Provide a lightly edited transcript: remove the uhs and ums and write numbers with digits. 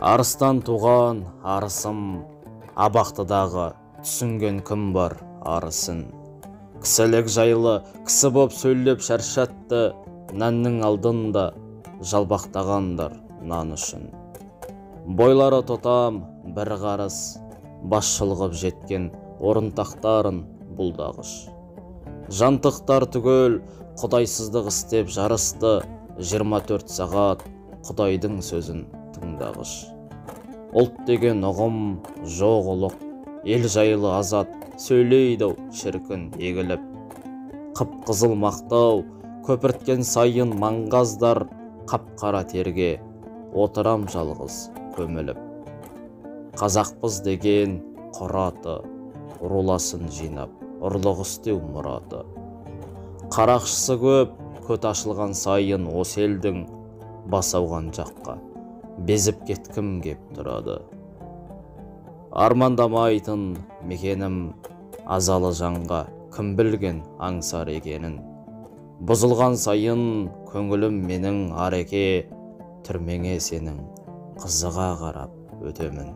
Арыстан туған арысым, абақтыдағы түсінген кім бар арысын. Кісілік жайлы кісі боп сөйлеп шаршатты, нәннің алдында жалбақтағандар нан үшін. Бойлары тотам бір қарыс, бас шылғып жеткен орынтақтарын бұлдағыш. Жантықтар түгел құдайсыздық істеп жарысты, 24 сағат құдайдың сөзін тыңдағыш. Ұлт деген ұғым жоқ ұлық, ел жайлы азат сөйлейді шіркін егіліп. Қып-қызыл мақтау көпірткен сайын маңғаздар, қап-қара терге отырам жалғыз көміліп. Қазақпыз деген құраты, руласын жинап ұрлық істеу мұраты. Қарақшысы көп көт ашылған сайын осы елдің бас ауған жаққа безіп кеткім кеп тұрады. Армандамайтын мекенім азалы жанға кім білген аңсар екенін. Бұзылған сайын көңілім менің ареке, түрмеңе сенің қызыға қарап өтемін.